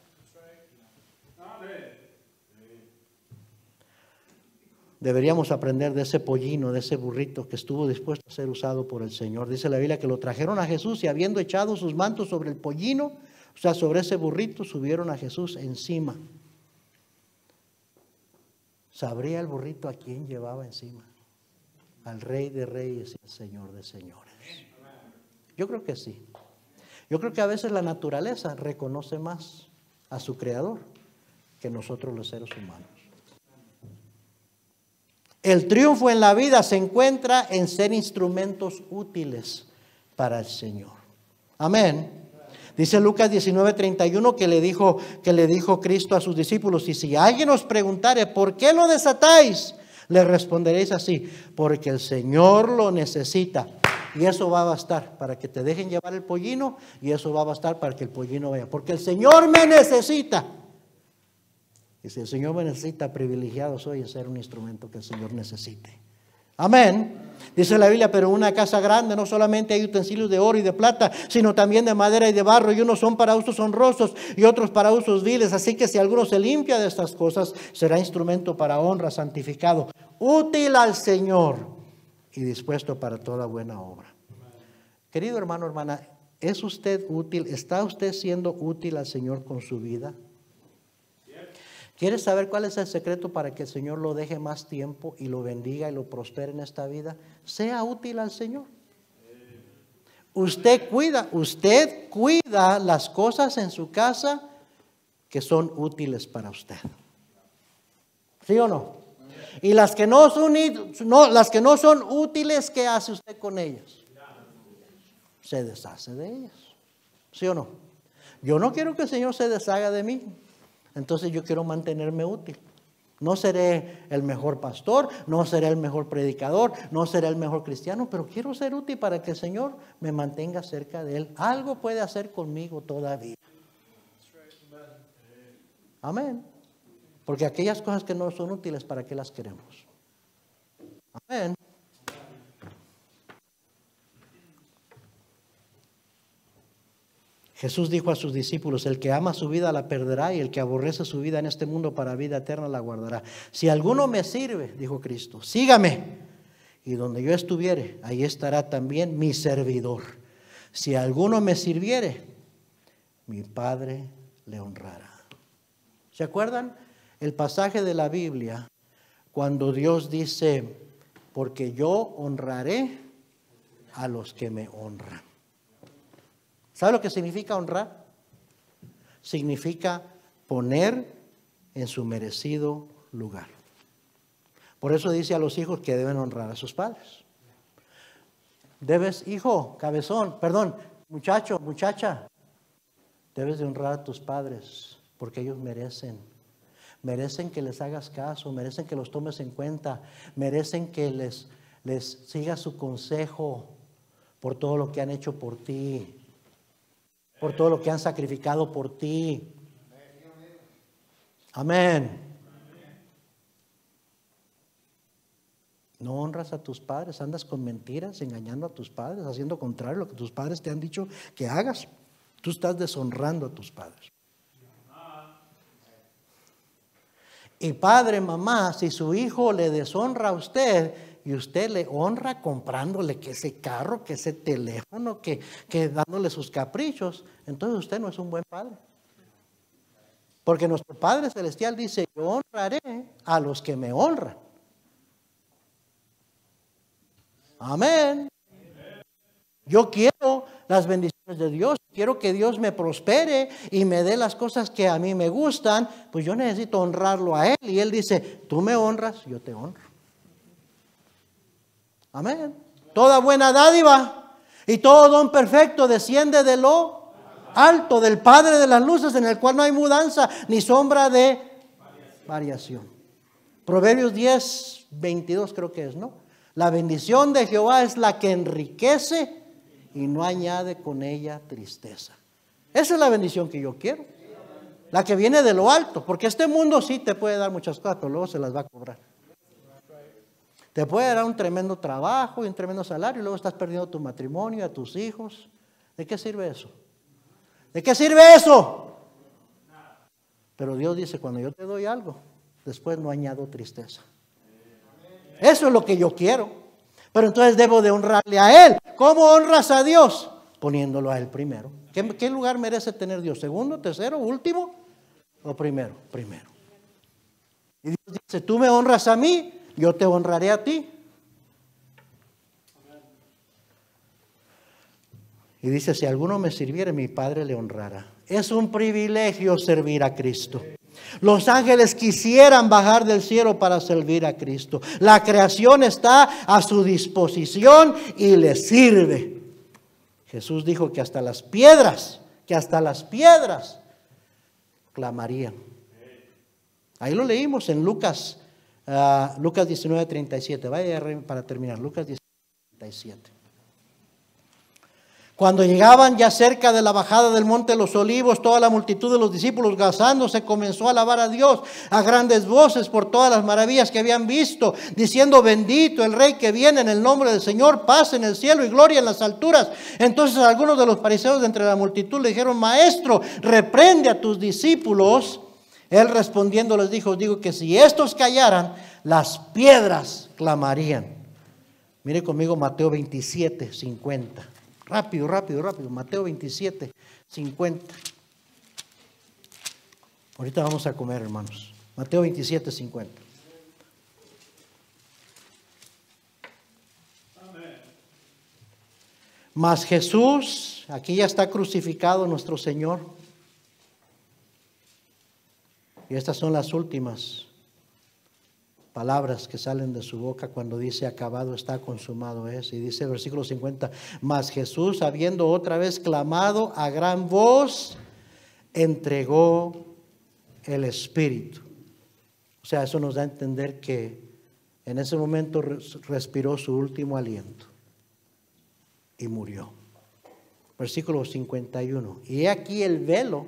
Deberíamos aprender de ese pollino, de ese burrito que estuvo dispuesto a ser usado por el Señor. Dice la Biblia que lo trajeron a Jesús y habiendo echado sus mantos sobre el pollino, o sea, sobre ese burrito, subieron a Jesús encima. ¿Sabría el burrito a quién llevaba encima? Al Rey de Reyes y al Señor de Señores. Yo creo que sí. Yo creo que a veces la naturaleza reconoce más a su Creador que nosotros los seres humanos. El triunfo en la vida se encuentra en ser instrumentos útiles para el Señor. Amén. Dice Lucas 19:31 que le dijo Cristo a sus discípulos: y si alguien os preguntare, ¿por qué lo desatáis?, le responderéis así: porque el Señor lo necesita. Y eso va a bastar para que te dejen llevar el pollino, y eso va a bastar para que el pollino vaya. Porque el Señor me necesita. Y si el Señor me necesita, privilegiado soy en ser un instrumento que el Señor necesite. Amén. Dice la Biblia: pero en una casa grande no solamente hay utensilios de oro y de plata, sino también de madera y de barro, y unos son para usos honrosos y otros para usos viles. Así que si alguno se limpia de estas cosas, será instrumento para honra, santificado, útil al Señor y dispuesto para toda buena obra. Querido hermano, hermana, ¿es usted útil? ¿Está usted siendo útil al Señor con su vida? ¿Quieres saber cuál es el secreto para que el Señor lo deje más tiempo y lo bendiga y lo prospere en esta vida? Sea útil al Señor. Usted cuida las cosas en su casa que son útiles para usted. ¿Sí o no? Y las que no son útiles, ¿qué hace usted con ellas? Se deshace de ellas. ¿Sí o no? Yo no quiero que el Señor se deshaga de mí. Entonces yo quiero mantenerme útil. No seré el mejor pastor, no seré el mejor predicador, no seré el mejor cristiano, pero quiero ser útil para que el Señor me mantenga cerca de Él. Algo puede hacer conmigo todavía. Amén. Porque aquellas cosas que no son útiles, ¿para qué las queremos? Amén. Jesús dijo a sus discípulos: el que ama su vida la perderá, y el que aborrece su vida en este mundo para vida eterna la guardará. Si alguno me sirve, dijo Cristo, sígame, y donde yo estuviere, ahí estará también mi servidor. Si alguno me sirviere, mi Padre le honrará. ¿Se acuerdan el pasaje de la Biblia cuando Dios dice: porque yo honraré a los que me honran? ¿Sabe lo que significa honrar? Significa poner en su merecido lugar. Por eso dice a los hijos que deben honrar a sus padres. Debes, hijo, cabezón, perdón, muchacho, muchacha, debes de honrar a tus padres porque ellos merecen. Merecen que les hagas caso, merecen que los tomes en cuenta, merecen que les sigas su consejo por todo lo que han hecho por ti, por todo lo que han sacrificado por ti. Amén. No honras a tus padres, andas con mentiras, engañando a tus padres, haciendo contrario a lo que tus padres te han dicho que hagas. Tú estás deshonrando a tus padres. Y padre, mamá, si su hijo le deshonra a usted y usted le honra comprándole que ese carro, que ese teléfono, que dándole sus caprichos, entonces usted no es un buen padre. Porque nuestro Padre Celestial dice: yo honraré a los que me honran. Amén. Yo quiero las bendiciones de Dios, quiero que Dios me prospere y me dé las cosas que a mí me gustan, pues yo necesito honrarlo a Él. Y Él dice: tú me honras, yo te honro. Amén. Toda buena dádiva y todo don perfecto desciende de lo alto, del Padre de las luces, en el cual no hay mudanza ni sombra de variación. Proverbios 10:22 creo que es, ¿no? La bendición de Jehová es la que enriquece y no añade con ella tristeza. Esa es la bendición que yo quiero. La que viene de lo alto, porque este mundo sí te puede dar muchas cosas, pero luego se las va a cobrar. Te puede dar un tremendo trabajo y un tremendo salario, y luego estás perdiendo tu matrimonio, a tus hijos. ¿De qué sirve eso? ¿De qué sirve eso? Pero Dios dice: cuando yo te doy algo, después no añado tristeza. Eso es lo que yo quiero. Pero entonces debo de honrarle a Él. ¿Cómo honras a Dios? Poniéndolo a Él primero. ¿Qué lugar merece tener Dios? ¿Segundo, tercero, último? ¿O primero? Primero. Y Dios dice: tú me honras a mí, yo te honraré a ti. Y dice: si alguno me sirviere, mi Padre le honrará. Es un privilegio servir a Cristo. Los ángeles quisieran bajar del cielo para servir a Cristo. La creación está a su disposición y le sirve. Jesús dijo que hasta las piedras clamarían. Ahí lo leímos en Lucas 19:37. Vaya para terminar, Lucas 19:37. Cuando llegaban ya cerca de la bajada del monte de los Olivos, toda la multitud de los discípulos gozándose comenzó a alabar a Dios a grandes voces por todas las maravillas que habían visto, diciendo: bendito el Rey que viene en el nombre del Señor, paz en el cielo y gloria en las alturas. Entonces algunos de los fariseos de entre la multitud le dijeron: Maestro, reprende a tus discípulos. Él respondiendo les dijo: digo que si estos callaran, las piedras clamarían. Mire conmigo Mateo 27:50. Rápido. Mateo 27:50. Ahorita vamos a comer, hermanos. Mateo 27:50. Mas Jesús, aquí ya está crucificado nuestro Señor. Y estas son las últimas palabras que salen de su boca cuando dice: acabado está, consumado es. Y dice el versículo 50: mas Jesús, habiendo otra vez clamado a gran voz, entregó el Espíritu. O sea, eso nos da a entender que en ese momento respiró su último aliento y murió. Versículo 51: y he aquí el velo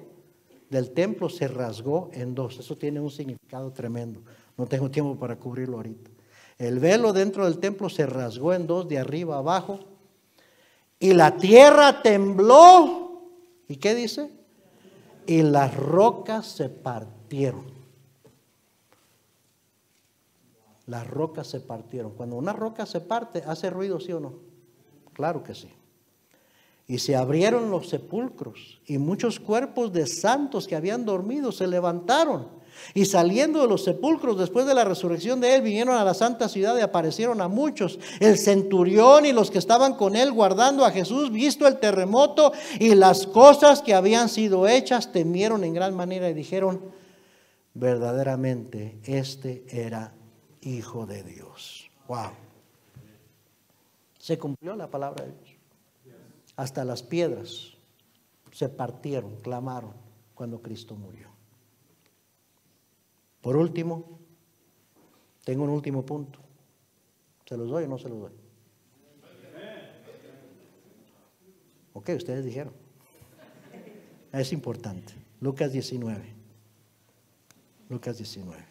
del templo se rasgó en dos. Eso tiene un significado tremendo. No tengo tiempo para cubrirlo ahorita. El velo dentro del templo se rasgó en dos, de arriba a abajo. Y la tierra tembló. ¿Y qué dice? Y las rocas se partieron. Las rocas se partieron. Cuando una roca se parte, ¿hace ruido, sí o no? Claro que sí. Y se abrieron los sepulcros, y muchos cuerpos de santos que habían dormido se levantaron. Y saliendo de los sepulcros después de la resurrección de él, vinieron a la santa ciudad y aparecieron a muchos. El centurión y los que estaban con él guardando a Jesús, visto el terremoto y las cosas que habían sido hechas, temieron en gran manera y dijeron: verdaderamente este era Hijo de Dios. Wow. Se cumplió la palabra de Dios. Hasta las piedras se partieron, clamaron cuando Cristo murió. Por último, tengo un último punto. ¿Se los doy o no se los doy? Ok, ustedes dijeron. Es importante. Lucas 19. Lucas 19.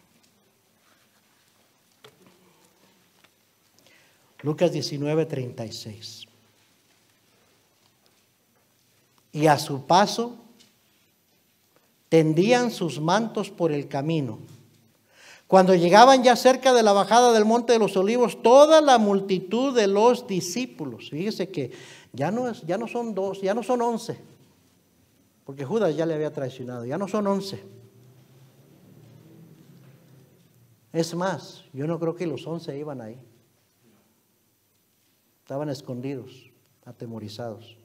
Lucas 19:36. Y a su paso tendían sus mantos por el camino. Cuando llegaban ya cerca de la bajada del monte de los Olivos, toda la multitud de los discípulos, fíjese que ya no son 2, ya no son 11, porque Judas ya le había traicionado, ya no son 11. Es más, yo no creo que los 11 iban ahí. Estaban escondidos, atemorizados.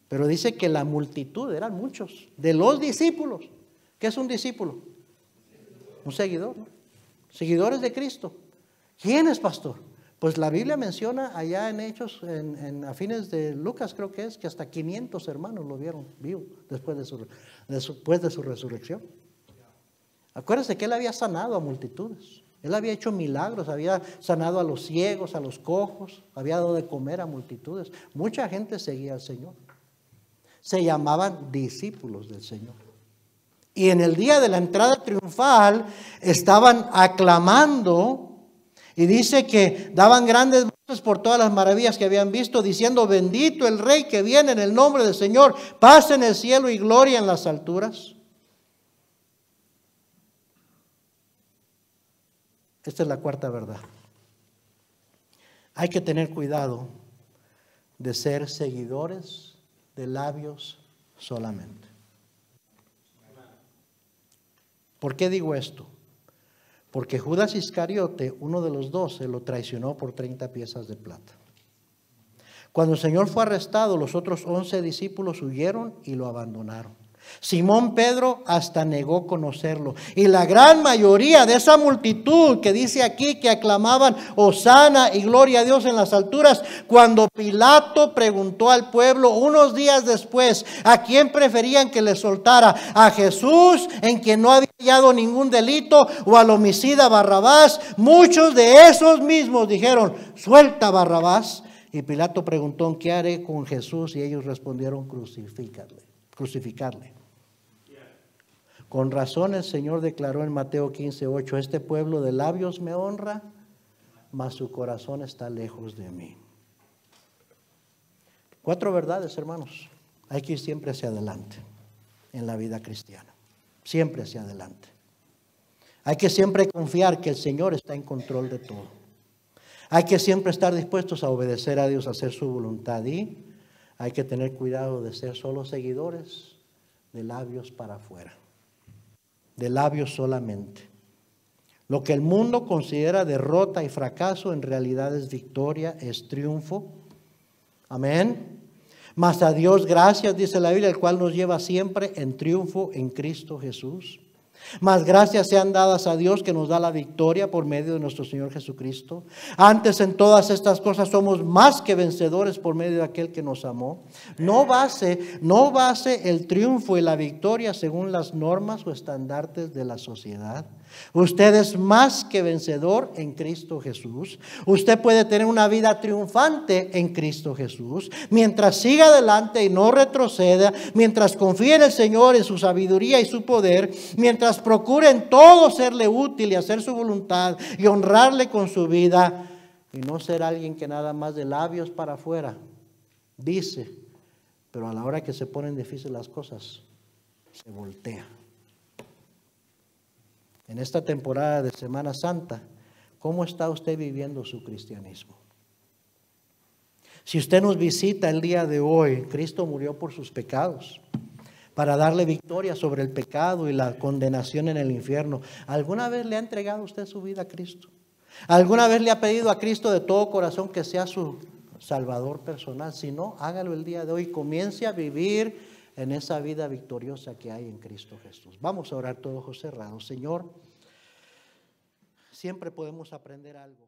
Pero dice que la multitud, eran muchos, de los discípulos. ¿Qué es un discípulo? Un seguidor, ¿no? Seguidores de Cristo. ¿Quién es, pastor? Pues la Biblia menciona allá en Hechos, a fines de Lucas creo que es, que hasta 500 hermanos lo vieron vivo después de su resurrección. Acuérdense que él había sanado a multitudes. Él había hecho milagros, había sanado a los ciegos, a los cojos, había dado de comer a multitudes. Mucha gente seguía al Señor. Se llamaban discípulos del Señor. Y en el día de la entrada triunfal estaban aclamando, y dice que daban grandes voces por todas las maravillas que habían visto, diciendo: bendito el Rey que viene en el nombre del Señor, paz en el cielo y gloria en las alturas. Esta es la cuarta verdad. Hay que tener cuidado de ser seguidores de labios solamente. ¿Por qué digo esto? Porque Judas Iscariote, uno de los 12, lo traicionó por 30 piezas de plata. Cuando el Señor fue arrestado, los otros 11 discípulos huyeron y lo abandonaron. Simón Pedro hasta negó conocerlo. Y la gran mayoría de esa multitud que dice aquí que aclamaban Hosana y gloria a Dios en las alturas, cuando Pilato preguntó al pueblo unos días después a quién preferían que le soltara, a Jesús, en quien no había hallado ningún delito, o al homicida Barrabás, muchos de esos mismos dijeron, suelta a Barrabás. Y Pilato preguntó, ¿qué haré con Jesús? Y ellos respondieron, crucificarle. Con razón el Señor declaró en Mateo 15:8, este pueblo de labios me honra, mas su corazón está lejos de mí. 4 verdades, hermanos. Hay que ir siempre hacia adelante en la vida cristiana. Siempre hacia adelante. Hay que siempre confiar que el Señor está en control de todo. Hay que siempre estar dispuestos a obedecer a Dios, a hacer su voluntad. Y hay que tener cuidado de ser solo seguidores de labios para afuera. De labios solamente. Lo que el mundo considera derrota y fracaso en realidad es victoria, es triunfo. Amén. Mas a Dios gracias, dice la Biblia, el cual nos lleva siempre en triunfo en Cristo Jesús. Mas gracias sean dadas a Dios que nos da la victoria por medio de nuestro Señor Jesucristo. Antes en todas estas cosas somos más que vencedores por medio de aquel que nos amó. No base el triunfo y la victoria según las normas o estandartes de la sociedad. Usted es más que vencedor en Cristo Jesús. Usted puede tener una vida triunfante en Cristo Jesús. Mientras siga adelante y no retroceda, mientras confíe en el Señor, en su sabiduría y su poder, mientras procure en todo serle útil y hacer su voluntad y honrarle con su vida y no ser alguien que nada más de labios para afuera dice, pero a la hora que se ponen difíciles las cosas, se voltea. En esta temporada de Semana Santa, ¿cómo está usted viviendo su cristianismo? Si usted nos visita el día de hoy, Cristo murió por sus pecados, para darle victoria sobre el pecado y la condenación en el infierno. ¿Alguna vez le ha entregado usted su vida a Cristo? ¿Alguna vez le ha pedido a Cristo de todo corazón que sea su Salvador personal? Si no, hágalo el día de hoy. Comience a vivir en esa vida victoriosa que hay en Cristo Jesús. Vamos a orar todos ojos cerrados. Señor, siempre podemos aprender algo.